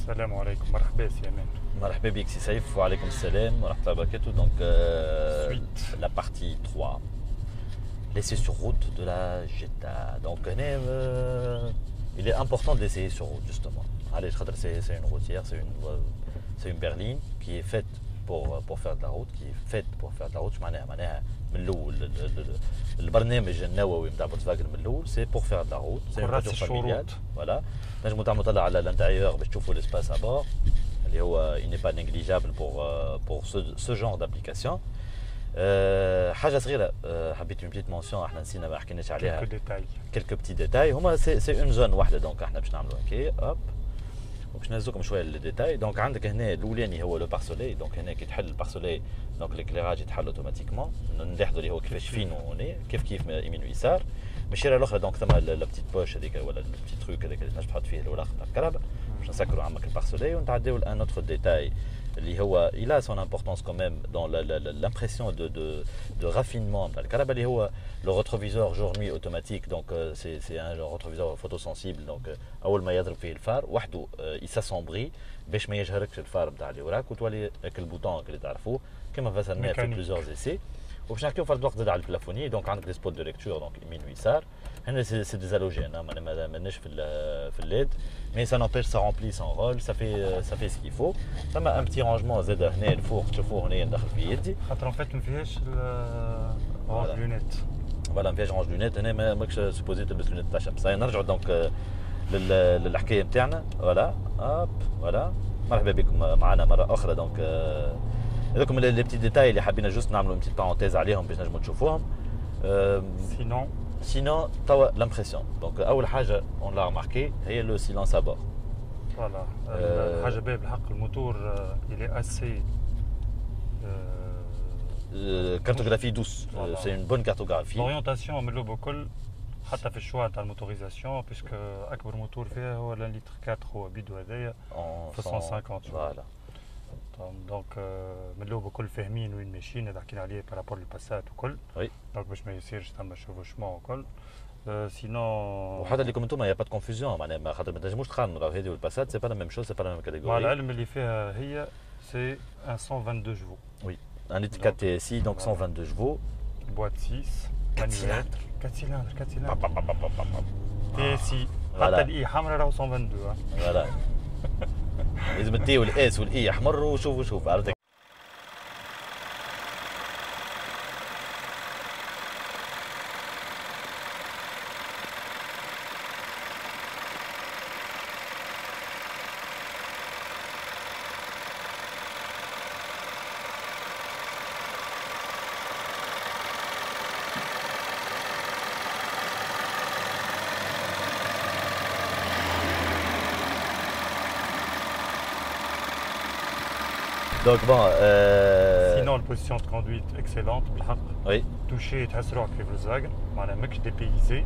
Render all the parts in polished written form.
السلام عليكم، مرحبا سي امان. مرحبا بك سي سيف وعليكم السلام ورحمة الله وبركاته. Donc Suite. la partie 3. L'essai sur route de la Jetta. Donc il est important de l'essayer sur route justement. Allez, c'est une routière, c'est une berline qui est faite pour faire de la route, qui est faite pour faire de la route. معناها من الأول البرنامج النووي نتاع فولكسواجن من الأول سي بور فير دا روت، سي كراسة فوتور فاميليال. الشروط. فوالا نجمو تعملوا طلع على الانتيريور باش تشوفوا لاسباس ابور اللي هو il n'est pas négligeable pour ce genre d'application. حاجه صغيره حبيت une petite mention احنا نسينا ما حكيناش عليها. quelques petits détails. هما سي اون زون واحده دونك احنا باش نعملوا هكا هوب باش نهزوكم شويه للديتاي. دونك عندك هنا الاولاني هو لو بارسولي. دونك هنا كي تحل البارسولي دونك ليكليراج يتحل اوتوماتيكمون. نلاحظوا اللي هو كيفاش فين هنا كيف يمين ويسار. الشارع الاخرى دونك ثم لا بتيت بوش هذيك ولا البتي تروك هذاك اللي تنجم تحط فيه الاوراق نتاع الكهرباء باش نسكروا عمك البارسولي ونتعداو لان اوتر ديتاي اللي هو il a son importance quand même dans l'impression de raffinement نتاع الكهرباء اللي هو le rétroviseur jour nuit automatique. donc c'est un rétroviseur photosensible. donc اول ما يضرب فيه الفار وحده يساسومبري باش ما يجهركش الفار نتاع الاوراق وتولي هاك البوطون اللي تعرفوه كما فصلناه في بليزيور ايسي. وباش نحكيو في الوقت زاد على البلافوني. دونك عندك دي سبوت دو ليكتور دونك يمين ويسار. هنا سي دي زالوجين ماناش في الليد مي سا نوبيش سا رومبلي سون رول سا في سكي فو. ثم ان بتي رونجمون زاد هنا الفوق تشوفوه هنا ندخل في يدي خاطر ان فيت ما فيهاش رونج لونيت. فوالا ما فيهاش رونج لونيت. هنا ماكش سوبوزي تلبس لونيت تاع الشمس. نرجعوا دونك للحكايه نتاعنا. فوالا هوب فوالا مرحبا بكم معنا مره اخرى. دونك هذوكم لي بتي ديتاي اللي حابين جوست نعملوا بتي بارونتيز عليهم باش نجموا تشوفوهم. Sinon, توا l'impression. Donc أول حاجة on l'a remarqué هي le silence à bord. فوالا الحاجة باهية بالحق الموتور il est assez cartographie douce. c'est une bonne cartographie. l'orientation من اللوب الكل حتى في الشوا تاع الموتوريزاسيون باسكو أكبر موتور فيها هو ل لتر 4 هو بيدو هذايا في 150. فوالا دونك من اللوب الكل فاهمين وين ماشيين. هذا حكينا عليه بارابور للباسات وكل. وي دونك باش ما يصيرش ثم شوفوشمون وكل. سينون وحتى اللي كومنتو ما با دو كونفوزيون معناها خاطر ما تنجموش تقارنوا راهو هذه والباسات سي با لا ميم شوز سي با لا ميم كاتيجوري. مع العلم اللي فيها هي سي 122 جوفو. وي ان اتيكات تي سي دونك 122 جوفو. بوات 6 4 سيلندر 4 سيلندر تي سي حتى الاي حمراء راهو 122. فوالا لازم التي والاس والاي احمر وشوف عرفتك. Donc bon sinon البوزيسيون دو كوندويت اكسيلونت بالحق. وي توشي تحس روحك في فولكسواجن معناها ماكش ديبيزي.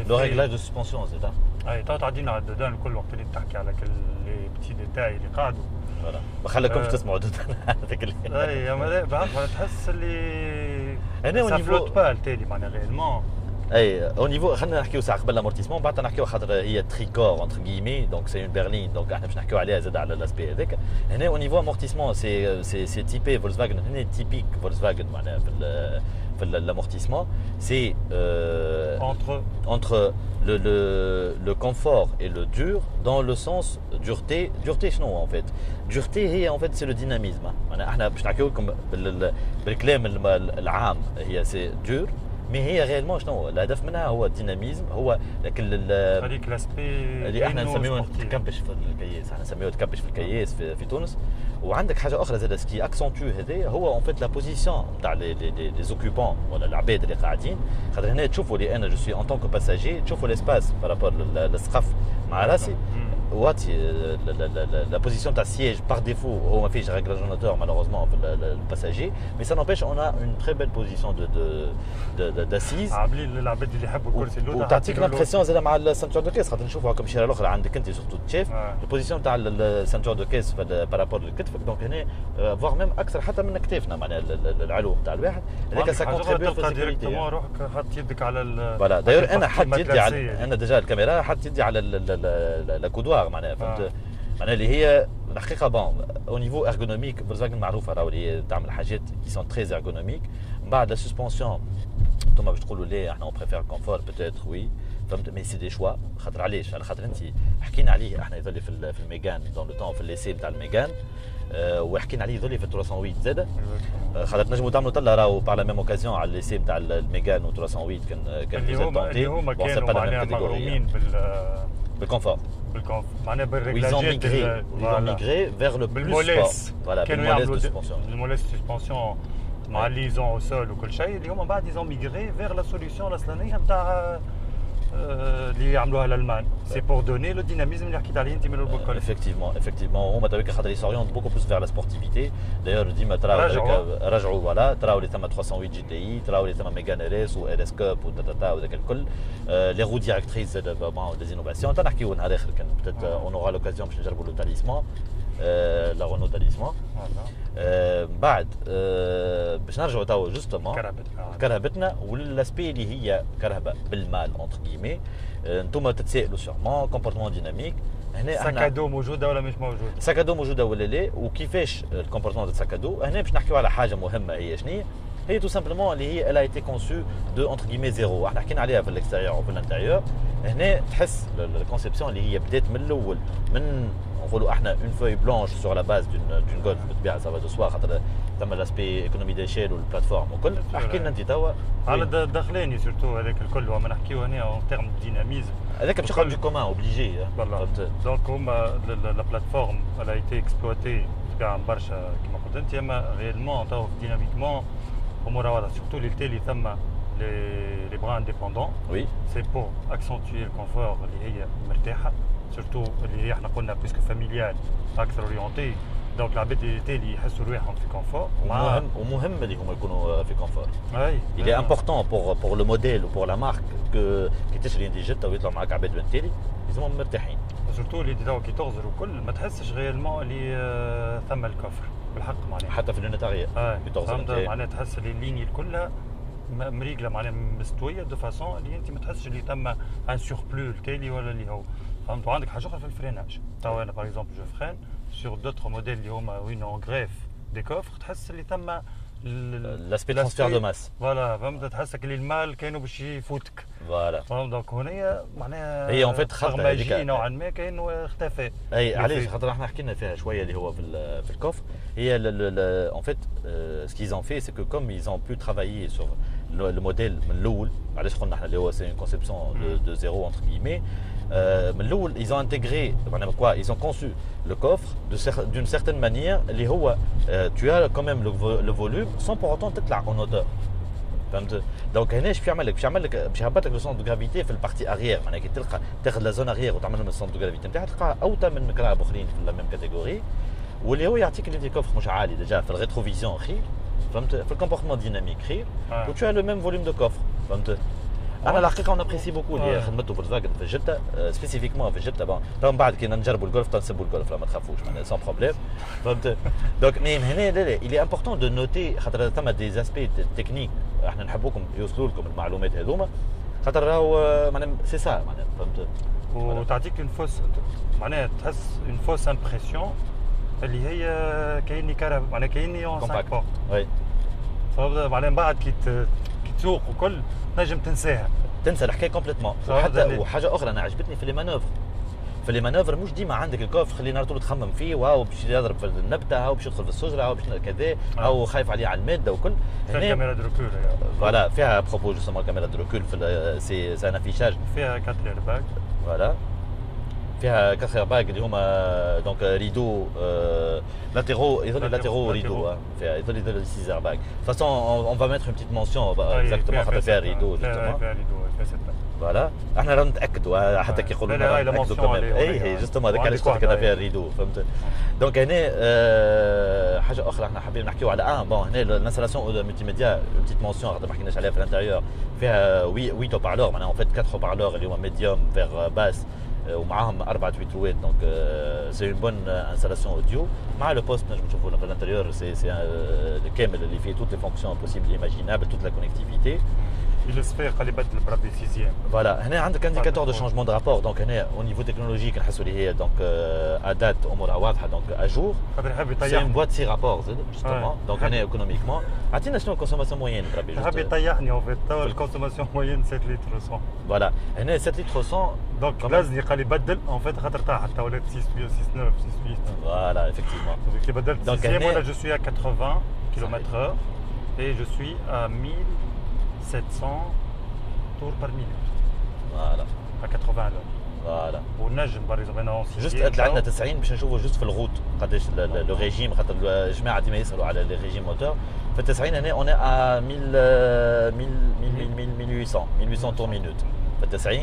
لو ريغلاج دو سسبونسيون زيد اي تو تعدينا على الدودان الكل وقت اللي تحكي على كل لي بتي ديتاي اللي قاعدوا. فوالا ما خلاكمش تسمعوا دودان هذاك اللي اي اما بالحق تحس اللي انا سا فلوت با التالي معناها ريالمون. اي او نيفو خلينا نحكيو ساعه قبل الامورتيسمون بعد نحكيو خاطر هي تريكور انتر غيمي دونك سي اون برلين دونك احنا باش نحكيو عليها زاد على الاسبي هذاك. هنا او نيفو امورتيسمون سي تيبي فولكسواجن. هنا تيبيك فولكسواجن معناها في l'amortissement c'est entre le confort et le dur dans le sens dureté شنو en fait dureté هي en fait c'est le dynamisme. احنا باش نحكيو لكم بالكلام العام هي سي dur مي هي غيالمون شنو الهدف منها هو الديناميزم. هو هذيك لاسبي اللي احنا نسميوه تكبش في الكياس. احنا نسميوه تكبش في الكياس في تونس. وعندك حاجه اخرى زاد سكي اكسونتو هذا هو اون فيت لا بوزيسيون تاع لي زوكوبون ولا العباد اللي قاعدين. خاطر هنا تشوفوا لي انا جو سوي ان طونك باساجي تشوفوا لاسباس بارابور للسقف مع راسي واتي لا بوزيسيون تاع السياج بار ديفو هو ما فيش ريغلاجوناتور مالوروزمون في الباساجي مي سا نوبيش اون ا اون تري بيل بوزيسيون داسيز عاملين للعباد اللي يحبوا الكرسي اللوطه وتعطيك لامبرسيون زاد مع السانتور دو كيس. خاطر نشوفوا هكا بالشارع الاخرى عندك انت سورتو تشيف البوزيسيون تاع السانتور دو كيس بارابور لكتفك. دونك هنا فواغ ميم اكثر حتى من كتافنا معناها العلو تاع الواحد هذاك سا كونتريبيو في السيكوريتي. روحك حط يدك على فوالا داير انا حط يدي على انا ديجا الكاميرا حط يدي على الكودوار كونفار معناها فهمت معناها اللي هي الحقيقه بون او نيفو ارغونوميك فولكسواجن معروفه راهو اللي هي تعمل حاجات كي سون تري ارغونوميك. من بعد لا سسبونسيون انتم باش تقولوا لي احنا اون بريفير كونفور بوتيتر وي فهمت مي سي دي شوا خاطر علاش على خاطر انت حكينا عليه احنا يظل في الميغان دون لو طون في الليسي نتاع الميغان وحكينا عليه يظل في 308 زاده خاطر تنجموا تعملوا طله راهو بار لا ميم اوكازيون على الليسي نتاع الميغان و 308 كان اللي هما كانوا معناها مغرومين بالكونفور معناها بالريغلاجات ils ont migré vers le plus sport voilà بالموليس دو سسبونسيون الموليس دو سسبونسيون مع الليزون او سول وكل شيء اللي هما بعد ils ont migré vers la solution الاصلانيه نتاع اللي يعملوها الالمان سي بور دوني لو ديناميزم اللي حكيت عليه انت من البوكول effectivement هما تويك خاطر يسوريونت بوكو بلوس فيغ لا سبورتيفيتي دايور ديما تراو رجعوا فوالا تراو اللي ثما 308 جي تي اي تراو اللي ثما ميغان ار اس و ار اس كوب وداتا وذاك الكل لي رو ديريكتريس بون دي انوفاسيون تنحكيو نهار اخر كان بتات اون اورا لوكازيون باش نجربوا لو تاليسمون لا رونو تاليسمون بعد باش نرجعوا توا جوستومون كرهبتنا والاسبي اللي هي كرهبه بالمال اونتر كيمي انتم تتسائلوا سيغمون كومبورتمون ديناميك هنا ساكادو موجوده ولا مش موجوده ساكادو موجوده ولا لا وكيفاش الكومبورتمون تاع ساكادو هنا باش نحكيو على حاجه مهمه هي شنو هي تو سامبلومون اللي هي الا ايتي كونسو دو اونتر كيمي زيرو احنا حكينا عليها في الاكستيريور وفي الانتيريور هنا تحس الكونسيبسيون اللي هي بدات من الاول من نقولوا احنا اون فوي بلانش سور لا باز دون غولف بالطبيعه سافا دو سوا خاطر ثم لاسبي ايكونومي ديشيل والبلاتفورم وكل احكي لنا انت توا على الداخلاني سورتو هذاك الكل وما نحكيو هنا اون تيرم ديناميزم هذاك باش يخرج دو كومان اوبليجي دونك هما لا بلاتفورم الا ايتي اكسبلوتي كاع برشا كيما قلت انت اما ريالمون تو ديناميكمون هما راه سورتو اللي تالي ثم لي برا انديبوندون وي سي بور اكسنتوي الكونفور اللي هي مرتاحه سورتو اللي هي احنا قلنا بيسكو فاميليال اكثر اورينتي دونك العباد اللي تالي يحسوا رواحهم في كونفور ومهم اللي هما يكونوا في كونفور اي il est important pour le modèle ou pour la marque que كي تشري انت جته ويطلعوا معاك عباد من تالي لازمهم مرتاحين سورتو اللي توا كي تغزر وكل ما تحسش ريالمون اللي ثم الكفر بالحق معناها حتى في اليونيتاريه كي تغزر معناها تحس اللي الليني كلها مريقله معناها مستويه دو فاسون اللي انت ما تحسش اللي ثم ان سوربلو التالي ولا اللي هو فهمت. وعندك حاجه اخرى في الفريناج توا انا باغ اكزومبل جو فرين سور دوتر موديل اللي هما وين اون غريف دي كوفر تحس اللي ثم لاسبي ترانسفير دو ماس فوالا فهمت تحسك اللي المال كانوا باش يفوتك فوالا فهمت. دونك هنا معناها هي اون فيت خطه هذيك نوعا ما كانه اختفى اي علاش خاطر احنا حكينا فيها شويه اللي هو في الكوفر هي اون فيت ce qu'ils ont fait c'est que comme ils ont pu travailler sur le modèle من الاول علاش قلنا احنا اللي هو c'est une conception de zéro entre guillemets من الاول ils ont intégré معناها quoi ils ont conçu le coffre d'une certaine manière اللي هو tu as quand même le volume sans pour autant تطلع en hauteur فهمت. دونك هنا اش يعمل لك باش يهبط لك لو سونتر دو جرافيتي في البارتي اريير معناها كي تلقى تاخذ لا زون اريير وتعمل لهم السونتر دو جرافيتي نتاعها تلقى اوطى من مكراهب اخرين في لا ميم كاتيجوري واللي هو يعطيك اللي كوفر مش عالي ديجا في الريتروفيزيون خير فهمت في الكومبورتمون ديناميك خير و tu as le même volume de coffre فهمت. انا الحقيقه اون ابريسي بوكو اللي خدمته فولكسواجن في جده سبيسيفيكمون في جده بون من بعد كي نجربوا الجولف تنسبوا الجولف ما تخافوش معناها سون بروبليم فهمت. دونك ميم هنا لا الي امبورطون دو نوتي خاطر ثم دي زاسبي تكنيك احنا نحبوكم يوصلوا لكم المعلومات هذوما خاطر راهو معناها سي سا معناها فهمت. وتعطيك اون فوس معناها تحس اون فوس امبرسيون اللي هي كايني كهرباء معناها كايني اون 5 بورت وي فهمت. معناها من بعد كي تسوق وكل نجم تنسى الحكايه كومبليتمون. وحتى وحاجه اخرى انا عجبتني في لي مانوفر مش ديما عندك الكوف خلي نهار طول تخمم فيه واو باش يضرب في النبته او باش يدخل في الشجره او باش كذا او خايف عليه على الماده وكل. هنا كاميرا دو ريكول فوالا فيها بروبو جوستومون كاميرا دو ريكول في سي ان افيشاج فيها 4 ايرباك فوالا فيها 4 ايرباك اللي هما دونك ريدو لاتيرو يظل لاتيرو ريدو فيها يظل 6 ايرباك فاصون اون فا ميتر اون بيتيت مونسيون اكزاكتومون خاطر فيها ريدو جوستومون فوالا احنا راه نتاكدوا حتى كي يقولوا لنا نتاكدوا كمان اي جوستومون هذاك علاش قلت لك انا فيها ريدو فهمت. دونك هنا حاجه اخرى احنا حابين نحكيو على بون هنا الانستالاسيون ملتي ميديا بيتيت مونسيون خاطر ما حكيناش عليها في الانتيريور فيها 8 هوبارلور معناها اون فيت 4 هوبارلور اللي هما ميديوم فيغ باس ومعاهم 4 تويتروات دونك سي اون بون انستالاسيون اوديو مع لو بوست نجم نشوفوا في الانتيريور سي كامل اللي فيه توت لي فونكسيون بوسيبل ايماجينابل توت لا كونيكتيفيتي Il se fait قال لي بدل بربي سيزيام. Voilà, هنا عندك indicateur de changement de rapport, donc هنا au niveau technologique نحسوا اللي هي donc à date امورها واضحه donc à jour. خاطر يحب C'est يطيحني. une boîte 6 rapports justement, donc هنا économiquement. عطينا شنو الكونسوماسيون موين بربي يحب يطيحني اون فيت توا الكونسوماسيون موين 7 لتر 100. Voilà, هنا 7 litres 100. دونك لازم قال لي بدل اون فيت خاطر طاحت توا ولات 6 9 6 Voilà, effectivement. Donc كي بدلت Donc, سيزيام هنا- وانا جو سوي à 80 km/h et je suis à 1700 tours par minute Voilà, à 80 à l'heure. voilà. ونجم باغ اكزومبل انا جست قلت عندنا 90 باش نشوفوا جست في الغوت قداش لو ريجيم خاطر الجماعه ديما يسالوا على لي ريجيم موتور في 90 هنا اون ا 1800 تور مينوت في 90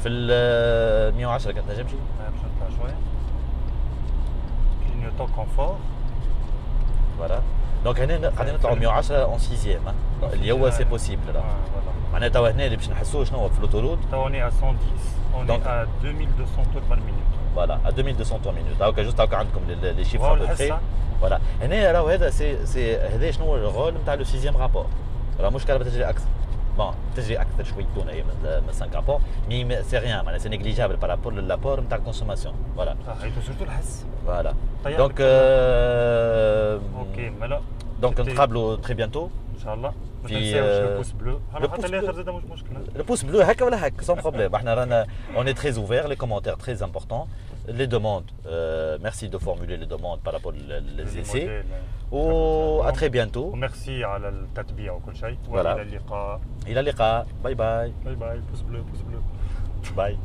في ال 110 كانت نجمشي باش نطلع شويه كلينيوتون كونفور فوالا دونك هنا قاعدين نطلعوا 110 اون سيزيام اللي هو سي بوسيبل راه فوالا معناتها توا هنا اللي باش نحسوه شنو هو في الاوتورود توا اوني à 110 on Donc- est à 2200 tours par minute. فوالا ا 2200 تور مينوت دونك جوست هاكا عندكم لي شيفر واو ا بو الحصة. فوالا هنا راهو هذا سي هذا شنو هو الرول نتاع لو سيزيام رابور راه مش كهرباء تجري اكثر بون تجري اكثر شويتون هي من 5 رابور مي سي ريان معناها سي نيجليجابل بارابور للابور نتاع الكونسوماسيون فوالا صحيح سورتو الحس. فوالا طيب. دونك اوكي مالا دونك نتقابلوا تري بيانتو ان شاء الله. ما في، تنساوش لو بوس بلو. لو حتى بوس الاخر بلو. زاد مش مشكله. Le pouce bleu, هكا ولا هكا, sans problème. احنا رانا on est très ouvert, les commentaires très importants, les demandes. Merci de formuler les demandes par rapport aux essais. À très bientôt. وميرسي على التتبيع وكل شيء. Voilà. والى اللقاء. إلى اللقاء. باي باي. باي باي بوس بلو بوس بلو. باي.